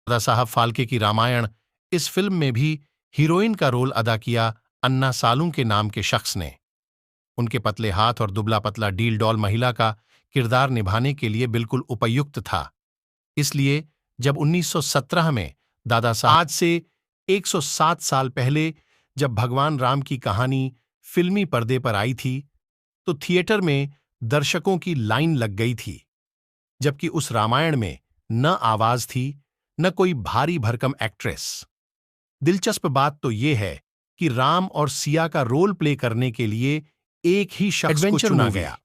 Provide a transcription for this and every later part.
दादा साहब फाल्के की रामायण इस फिल्म में भी हीरोइन का रोल अदा किया अन्ना सालुंके नाम के शख्स ने। उनके पतले हाथ और दुबला पतला डील डॉल महिला का किरदार निभाने के लिए बिल्कुल उपयुक्त था। इसलिए जब 1917 में दादा साहब आज से 107 साल पहले जब भगवान राम की कहानी फिल्मी पर्दे पर आई थी तो थिएटर में दर्शकों की लाइन लग गई थी। जबकि उस रामायण में न आवाज थी न कोई भारी भरकम एक्ट्रेस। दिलचस्प बात तो यह है कि राम और सिया का रोल प्ले करने के लिए एक ही शख्स को चुना गया।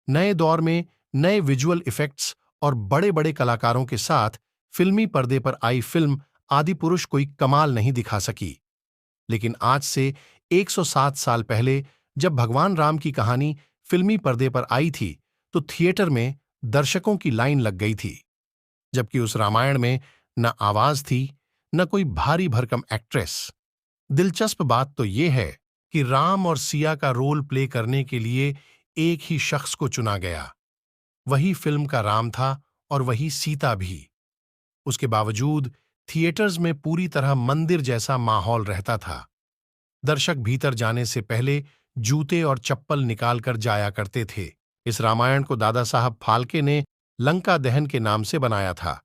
नए दौर में नए विजुअल इफेक्ट्स और बड़े बड़े कलाकारों के साथ फिल्मी पर्दे पर आई फिल्म आदिपुरुष कोई कमाल नहीं दिखा सकी। लेकिन आज से 107 साल पहले जब भगवान राम की कहानी फिल्मी पर्दे पर आई थी तो थिएटर में दर्शकों की लाइन लग गई थी। जबकि उस रामायण में न आवाज थी न कोई भारी भरकम एक्ट्रेस। दिलचस्प बात तो यह है कि राम और सिया का रोल प्ले करने के लिए एक ही शख्स को चुना गया। वही फिल्म का राम था और वही सीता भी। उसके बावजूद थिएटर्स में पूरी तरह मंदिर जैसा माहौल रहता था। दर्शक भीतर जाने से पहले जूते और चप्पल निकालकर जाया करते थे। इस रामायण को दादा साहब फाल्के ने लंका दहन के नाम से बनाया था।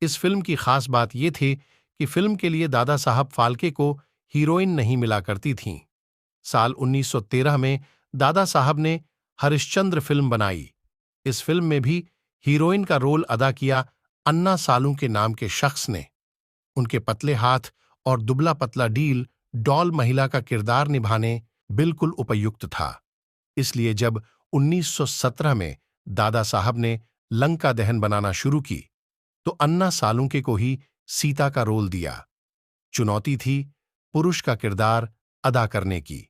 इस फिल्म की खास बात यह थी कि फिल्म के लिए दादा साहब फाल्के को हीरोइन नहीं मिला करती थीं। साल 1913 में दादा साहब ने हरिश्चंद्र फिल्म बनाई। इस फिल्म में भी हीरोइन का रोल अदा किया अन्ना सालुंके नाम के शख्स ने। उनके पतले हाथ और दुबला पतला डील डॉल महिला का किरदार निभाने बिल्कुल उपयुक्त था। इसलिए जब 1917 में दादा साहब ने लंका दहन बनाना शुरू की तो अन्ना सालुंके को ही सीता का रोल दिया। चुनौती थी पुरुष का किरदार अदा करने की,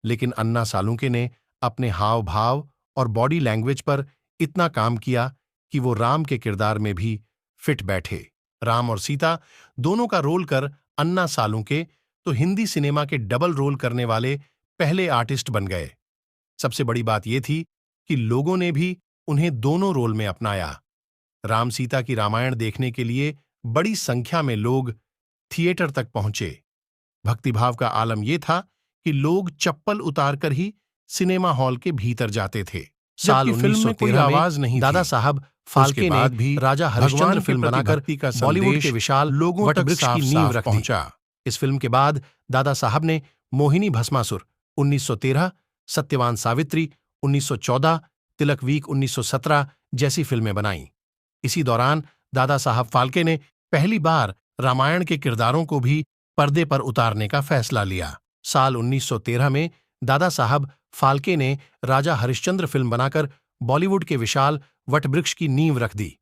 लेकिन अन्ना सालुंके ने अपने हाव भाव और बॉडी लैंग्वेज पर इतना काम किया कि वो राम के किरदार में भी फिट बैठे। राम और सीता दोनों का रोल कर अन्ना सालुंके तो हिंदी सिनेमा के डबल रोल करने वाले पहले आर्टिस्ट बन गए। सबसे बड़ी बात यह थी कि लोगों ने भी उन्हें दोनों रोल में अपनाया। राम सीता की रामायण देखने के लिए बड़ी संख्या में लोग थिएटर तक पहुंचे। भक्तिभाव का आलम यह था कि लोग चप्पल उतारकर ही सिनेमा हॉल के भीतर जाते थे। साल 1913 में दादा साहब फाल्के ने भी राजा हरिश्चंद्र फिल्म बनाकर बॉलीवुड के विशाल लोगों तक वृक्ष की नींव रख पहुंचा। इस फिल्म के बाद दादा साहब ने मोहिनी भस्मासुर 1913, सत्यवान सावित्री 1914, तिलक वीक 1917 जैसी फिल्में बनाईं। इसी दौरान दादा साहब फाल्के ने पहली बार रामायण के किरदारों को भी पर्दे पर उतारने का फैसला लिया। साल 1913 में दादा साहब फाल्के ने राजा हरिश्चंद्र फिल्म बनाकर बॉलीवुड के विशाल वटवृक्ष की नींव रख दी।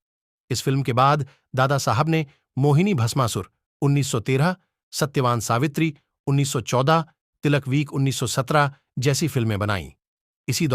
इस फिल्म के बाद दादा साहब ने मोहिनी भस्मासुर 1913, सत्यवान सावित्री 1914, तिलक वीक 1917 जैसी फिल्में बनाईं। इसी दौरान